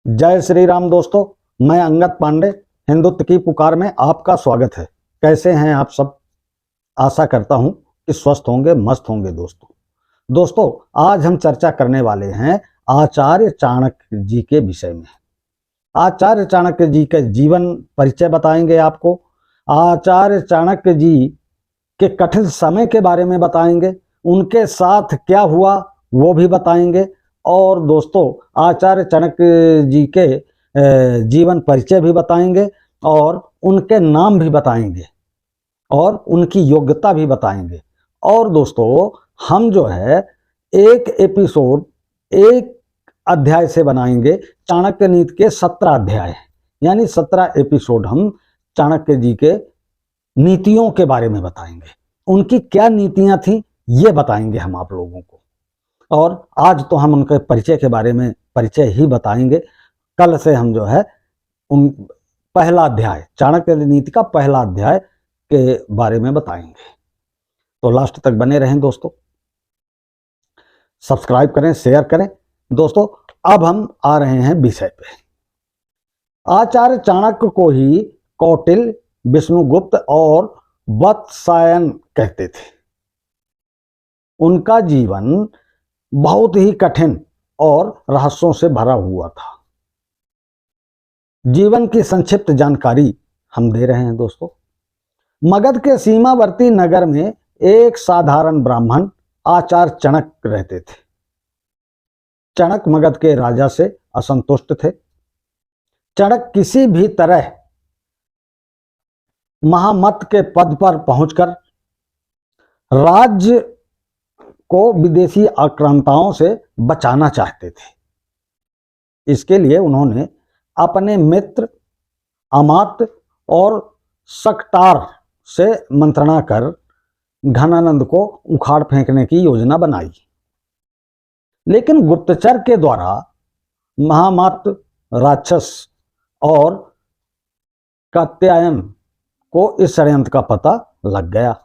जय श्री राम दोस्तों। मैं अंगद पांडे हिंदुत्व की पुकार में आपका स्वागत है। कैसे हैं आप सब? आशा करता हूं कि स्वस्थ होंगे, मस्त होंगे। दोस्तों आज हम चर्चा करने वाले हैं आचार्य चाणक्य जी के विषय में। आचार्य चाणक्य जी के जीवन परिचय बताएंगे आपको। आचार्य चाणक्य जी के कठिन समय के बारे में बताएंगे, उनके साथ क्या हुआ वो भी बताएंगे। और दोस्तों आचार्य चाणक्य जी के जीवन परिचय भी बताएंगे और उनके नाम भी बताएंगे और उनकी योग्यता भी बताएंगे। और दोस्तों हम जो है एक एपिसोड एक अध्याय से बनाएंगे। चाणक्य नीति के 17 अध्याय यानी 17 एपिसोड हम चाणक्य जी के नीतियों के बारे में बताएंगे। उनकी क्या नीतियां थी ये बताएंगे हम आप लोगों को। और आज तो हम उनके परिचय के बारे में परिचय ही बताएंगे। कल से हम जो है उन पहला अध्याय, चाणक्य नीति का पहला अध्याय के बारे में बताएंगे। तो लास्ट तक बने रहें दोस्तों, सब्सक्राइब करें, शेयर करें। दोस्तों अब हम आ रहे हैं विषय पे। आचार्य चाणक्य को ही कौटिल्य, विष्णुगुप्त और वत्सायन कहते थे। उनका जीवन बहुत ही कठिन और रहस्यों से भरा हुआ था। जीवन की संक्षिप्त जानकारी हम दे रहे हैं दोस्तों। मगध के सीमावर्ती नगर में एक साधारण ब्राह्मण आचार्य चाणक्य रहते थे। चाणक्य मगध के राजा से असंतुष्ट थे। चाणक्य किसी भी तरह महामत के पद पर पहुंचकर राज्य को विदेशी आक्रांताओं से बचाना चाहते थे। इसके लिए उन्होंने अपने मित्र अमात्य और सक्टार से मंत्रणा कर घनानंद को उखाड़ फेंकने की योजना बनाई। लेकिन गुप्तचर के द्वारा महामात्य राक्षस और कात्यायन को इस षड्यंत्र का पता लग गया।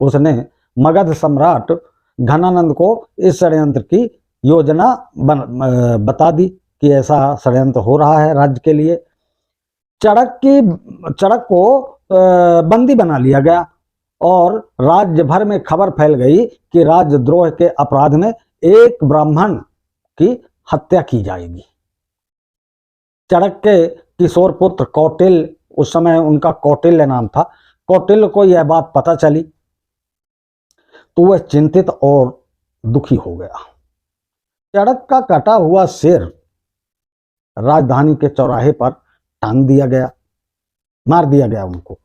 उसने मगध सम्राट घनानंद को इस षड्यंत्र की योजना बता दी कि ऐसा षड्यंत्र हो रहा है राज्य के लिए। चाणक्य को बंदी बना लिया गया और राज्य भर में खबर फैल गई कि राजद्रोह के अपराध में एक ब्राह्मण की हत्या की जाएगी। चाणक्य के किशोर पुत्र कौटिल्य, उस समय उनका कौटिल्य नाम था, कौटिल्य को यह बात पता चली तो वह चिंतित और दुखी हो गया। चाणक्य का कटा हुआ सिर राजधानी के चौराहे पर टांग दिया गया, मार दिया गया उनको।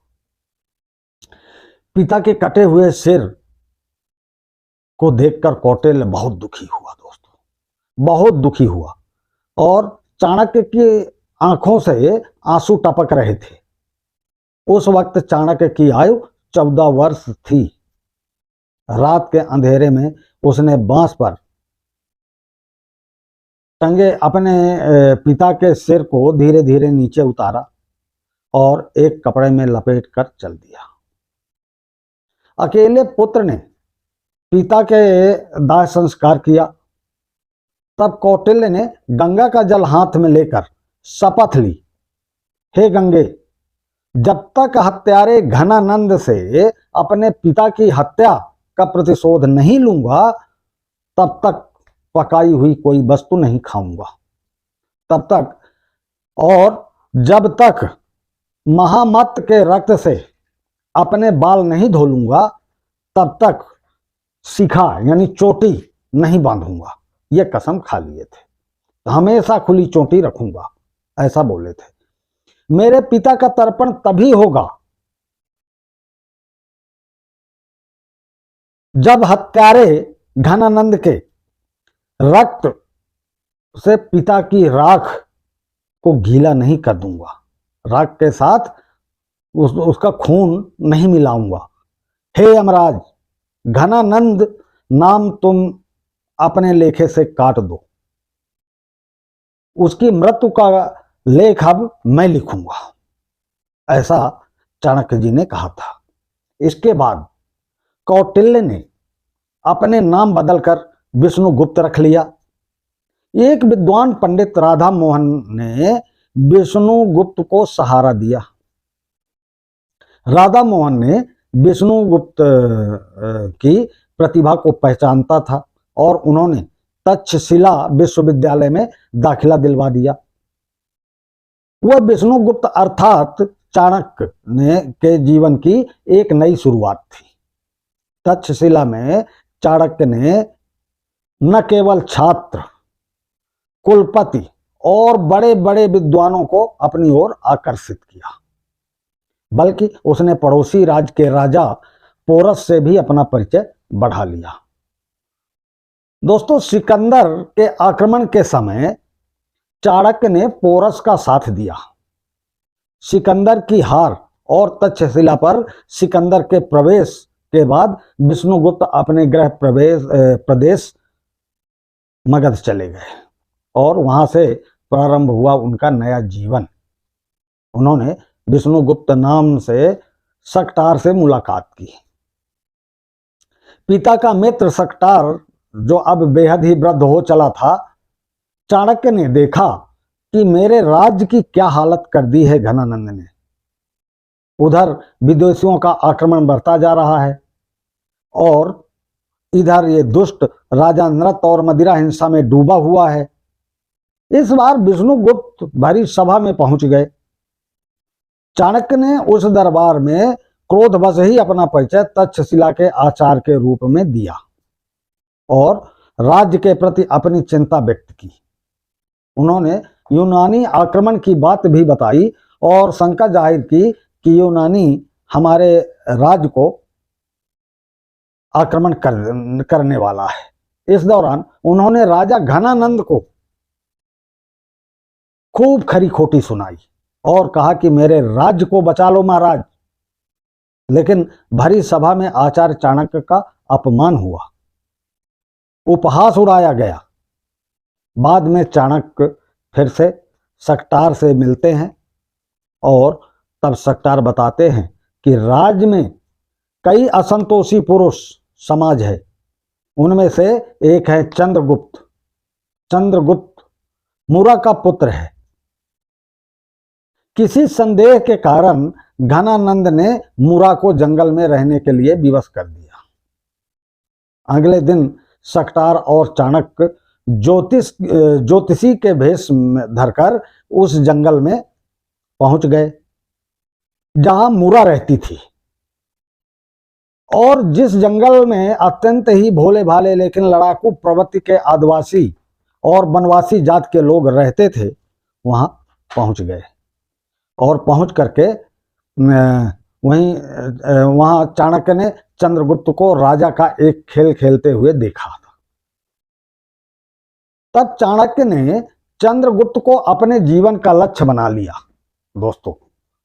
पिता के कटे हुए सिर को देखकर कौटिल्य बहुत दुखी हुआ दोस्तों, बहुत दुखी हुआ। और चाणक्य की आंखों से आंसू टपक रहे थे। उस वक्त चाणक्य की आयु 14 वर्ष थी। रात के अंधेरे में उसने बांस पर टंगे अपने पिता के सिर को धीरे धीरे नीचे उतारा और एक कपड़े में लपेट कर चल दिया। अकेले पुत्र ने पिता के दाह संस्कार किया। तब कौटिल्य ने गंगा का जल हाथ में लेकर शपथ ली, हे गंगे, जब तक हत्यारे घनानंद से अपने पिता की हत्या का प्रतिशोध नहीं लूंगा तब तक पकाई हुई कोई वस्तु नहीं खाऊंगा। तब तक और जब तक महामत के रक्त से अपने बाल नहीं धो लूंगा तब तक शिखा यानी चोटी नहीं बांधूंगा। ये कसम खा लिए थे। हमेशा खुली चोटी रखूंगा, ऐसा बोले थे। मेरे पिता का तर्पण तभी होगा जब हत्यारे घनानंद के रक्त से पिता की राख को गीला नहीं कर दूंगा, राख के साथ उसका खून नहीं मिलाऊंगा। हे यमराज, घनानंद नाम तुम अपने लेखे से काट दो। उसकी मृत्यु का लेख अब मैं लिखूंगा, ऐसा चाणक्य जी ने कहा था। इसके बाद कौटिल्य ने अपने नाम बदलकर विष्णुगुप्त रख लिया। एक विद्वान पंडित राधा मोहन ने विष्णुगुप्त को सहारा दिया। राधा मोहन ने विष्णुगुप्त की प्रतिभा को पहचानता था और उन्होंने तक्षशिला विश्वविद्यालय में दाखिला दिलवा दिया। वह विष्णुगुप्त अर्थात चाणक्य के जीवन की एक नई शुरुआत थी। तक्षशिला में चाणक्य ने न केवल छात्र, कुलपति और बड़े बड़े विद्वानों को अपनी ओर आकर्षित किया, बल्कि उसने पड़ोसी राज्य के राजा पोरस से भी अपना परिचय बढ़ा लिया। दोस्तों, सिकंदर के आक्रमण के समय चाणक्य ने पोरस का साथ दिया। सिकंदर की हार और तक्षशिला पर सिकंदर के प्रवेश के बाद विष्णुगुप्त अपने गृह प्रदेश मगध चले गए और वहां से प्रारंभ हुआ उनका नया जीवन। उन्होंने विष्णुगुप्त नाम से सकटार से मुलाकात की। पिता का मित्र सकटार, जो अब बेहद ही वृद्ध हो चला था, चाणक्य ने देखा कि मेरे राज्य की क्या हालत कर दी है घनानंद ने। उधर विदेशियों का आक्रमण बढ़ता जा रहा है और इधर ये दुष्ट राजा नृत्य और मदिरा हिंसा में डूबा हुआ है। इस बार विष्णुगुप्त भरी सभा में पहुंच गए। चाणक्य ने उस दरबार में क्रोधवश ही अपना परिचय तक्षशिला के आचार्य के रूप में दिया और राज्य के प्रति अपनी चिंता व्यक्त की। उन्होंने यूनानी आक्रमण की बात भी बताई और शंका जाहिर की कि यूनानी हमारे राज्य को आक्रमण करने वाला है। इस दौरान उन्होंने राजा घनानंद को खूब खरी खोटी सुनाई और कहा कि मेरे राज्य को बचा लो महाराज। लेकिन भरी सभा में आचार्य चाणक्य का अपमान हुआ, उपहास उड़ाया गया। बाद में चाणक्य फिर से सकटार से मिलते हैं और तब सकटार बताते हैं कि राज्य में कई असंतोषी पुरुष समाज है। उनमें से एक है चंद्रगुप्त। चंद्रगुप्त मुरा का पुत्र है। किसी संदेह के कारण घनानंद ने मुरा को जंगल में रहने के लिए विवश कर दिया। अगले दिन सकटार और चाणक्य ज्योतिषी के भेष धरकर उस जंगल में पहुंच गए जहां मुरा रहती थी और जिस जंगल में अत्यंत ही भोले भाले लेकिन लड़ाकू प्रवृत्ति के आदिवासी और वनवासी जात के लोग रहते थे, वहां पहुंच गए और पहुंच करके वहां चाणक्य ने चंद्रगुप्त को राजा का एक खेल खेलते हुए देखा था। तब चाणक्य ने चंद्रगुप्त को अपने जीवन का लक्ष्य बना लिया दोस्तों,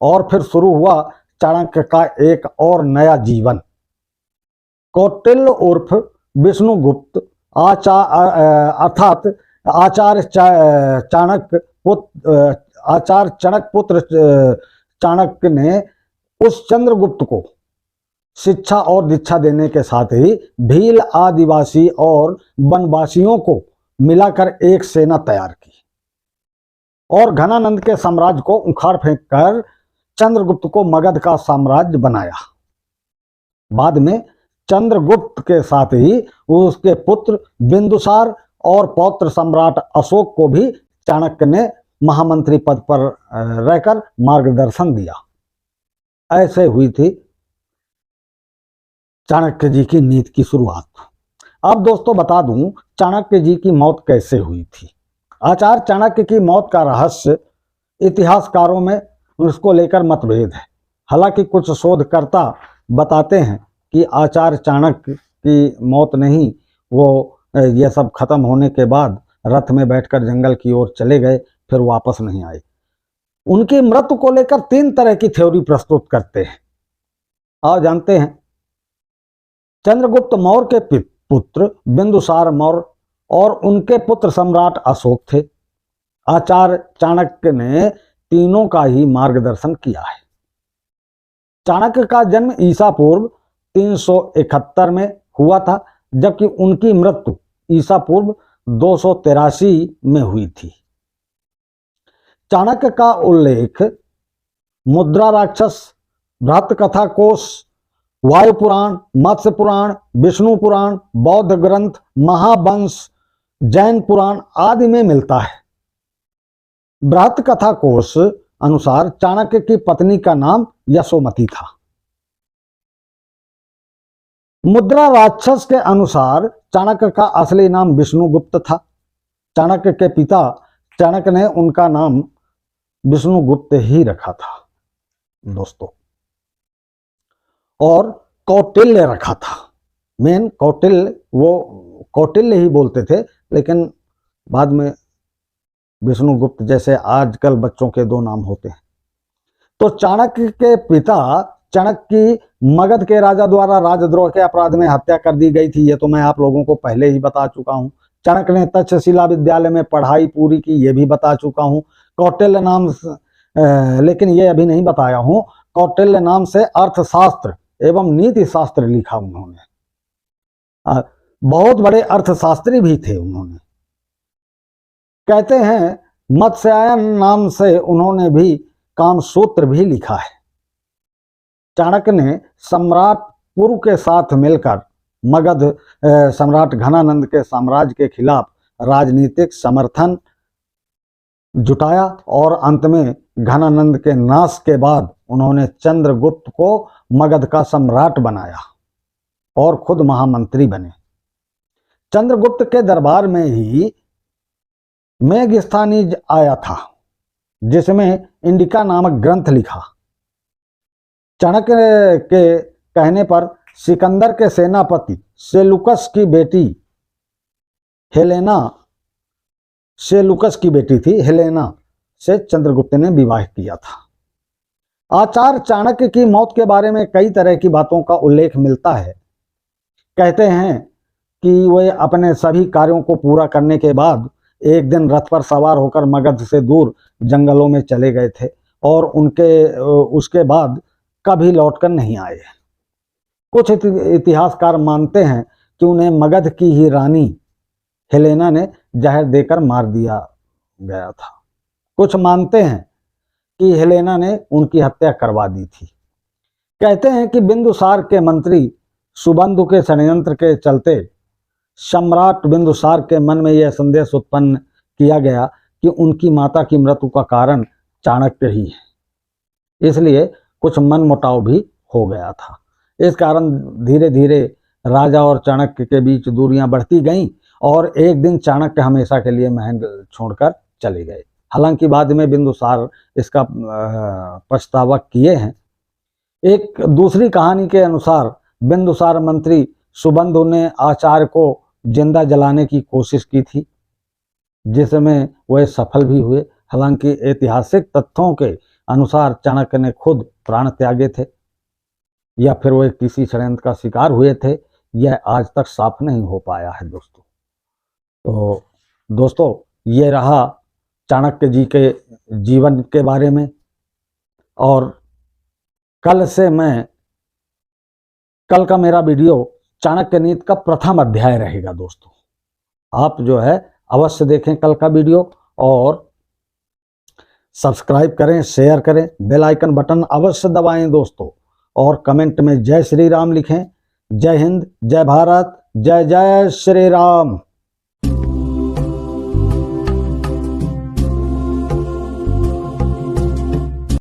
और फिर शुरू हुआ चाणक्य का एक और नया जीवन। कौटिल्य उर्फ विष्णुगुप्त अर्थात आचार्य चाणक्य पुत्र चाणक्य ने उस चंद्रगुप्त को शिक्षा और दीक्षा देने के साथ ही भील आदिवासी और वनवासियों को मिलाकर एक सेना तैयार की और घनानंद के साम्राज्य को उखाड़ फेंक कर चंद्रगुप्त को मगध का साम्राज्य बनाया। बाद में चंद्रगुप्त के साथ ही उसके पुत्र बिंदुसार और पौत्र सम्राट अशोक को भी चाणक्य ने महामंत्री पद पर रहकर मार्गदर्शन दिया। ऐसे हुई थी चाणक्य जी की नीति की शुरुआत। अब दोस्तों बता दूं चाणक्य जी की मौत कैसे हुई थी। आचार्य चाणक्य की मौत का रहस्य इतिहासकारों में उसको लेकर मतभेद है। हालांकि कुछ शोधकर्ता बताते हैं कि आचार्य चाणक्य की मौत नहीं, वो ये सब खत्म होने के बाद रथ में बैठकर जंगल की ओर चले गए, फिर वापस नहीं आए। उनकी मृत्यु को लेकर 3 तरह की थ्योरी प्रस्तुत करते हैं। आओ जानते हैं। चंद्रगुप्त मौर्य के पुत्र बिंदुसार मौर्य और उनके पुत्र सम्राट अशोक थे। आचार्य चाणक्य ने तीनों का ही मार्गदर्शन किया है। चाणक्य का जन्म ईसा पूर्व 371 में हुआ था, जबकि उनकी मृत्यु ईसा पूर्व 283 में हुई थी। चाणक्य का उल्लेख मुद्रा राक्षस, बृहत कथा कोश, वायु पुराण, मत्स्य पुराण, विष्णु पुराण, बौद्ध ग्रंथ, महावंश, जैन पुराण आदि में मिलता है। बृहत कथा कोश अनुसार चाणक्य की पत्नी का नाम यशोमती था। मुद्रा राक्षस के अनुसार चाणक्य का असली नाम विष्णुगुप्त था। चाणक्य के पिता चाणक्य ने उनका नाम विष्णुगुप्त ही रखा था दोस्तों, और कौटिल्य रखा था। मेन कौटिल्य, वो कौटिल्य ही बोलते थे, लेकिन बाद में विष्णुगुप्त जैसे आजकल बच्चों के 2 नाम होते हैं। तो चाणक्य के पिता चाणक्य की मगध के राजा द्वारा राजद्रोह के अपराध में हत्या कर दी गई थी। ये तो मैं आप लोगों को पहले ही बता चुका हूं। चाणक्य ने तक्षशिला विद्यालय में पढ़ाई पूरी की, ये भी बता चुका हूं। कौटिल्य नाम लेकिन ये अभी नहीं बताया हूं, कौटिल्य नाम से अर्थशास्त्र एवं नीति शास्त्र लिखा उन्होंने। बहुत बड़े अर्थशास्त्री भी थे उन्होंने। कहते हैं मत्स्यायन नाम से उन्होंने भी कामसूत्र भी लिखा है। चाणक्य ने सम्राट पुरु के साथ मिलकर मगध सम्राट घनानंद के साम्राज्य के खिलाफ राजनीतिक समर्थन जुटाया और अंत में घनानंद के नाश के बाद उन्होंने चंद्रगुप्त को मगध का सम्राट बनाया और खुद महामंत्री बने। चंद्रगुप्त के दरबार में ही मेघस्थानी आया था, जिसमें इंडिका नामक ग्रंथ लिखा। चाणक्य के कहने पर सिकंदर के सेनापति सेलुकस की बेटी हेलेना, सेलुकस की बेटी थी हेलेना, से चंद्रगुप्त ने विवाह किया था। आचार्य चाणक्य की मौत के बारे में कई तरह की बातों का उल्लेख मिलता है। कहते हैं कि वे अपने सभी कार्यों को पूरा करने के बाद एक दिन रथ पर सवार होकर मगध से दूर जंगलों में चले गए थे और उसके बाद कभी लौटकर नहीं आए। कुछ इतिहासकार मानते हैं कि उन्हें मगध की ही रानी हेलेना ने जहर देकर मार दिया गया था। कुछ मानते हैं कि हेलेना ने उनकी हत्या करवा दी थी। कहते हैं कि बिंदुसार के मंत्री सुबंधु के षड्यंत्र के चलते सम्राट बिंदुसार के मन में यह संदेश उत्पन्न किया गया कि उनकी माता की मृत्यु का कारण चाणक्य ही है। इसलिए कुछ मनमुटाव भी हो गया था। इस कारण धीरे धीरे राजा और चाणक्य के बीच दूरियां बढ़ती गईं और एक दिन चाणक्य हमेशा के लिए महल छोड़कर चले गए। हालांकि बाद में बिंदुसार इसका पछतावा किए हैं। एक दूसरी कहानी के अनुसार बिंदुसार मंत्री सुबंधु ने आचार्य को जिंदा जलाने की कोशिश की थी, जिसमें वह सफल भी हुए। हालांकि ऐतिहासिक तथ्यों के अनुसार चाणक्य ने खुद प्राण त्यागे थे या फिर वह किसी षड्यंत्र का शिकार हुए थे, यह आज तक साफ नहीं हो पाया है दोस्तों। तो दोस्तों, ये रहा चाणक्य जी के जीवन के बारे में, और कल का मेरा वीडियो चाणक्य नीति का प्रथम अध्याय रहेगा दोस्तों। आप जो है अवश्य देखें कल का वीडियो और सब्सक्राइब करें, शेयर करें, बेल आइकन बटन अवश्य दबाएं दोस्तों, और कमेंट में जय श्री राम लिखें। जय हिंद, जय भारत, जय जय श्री राम।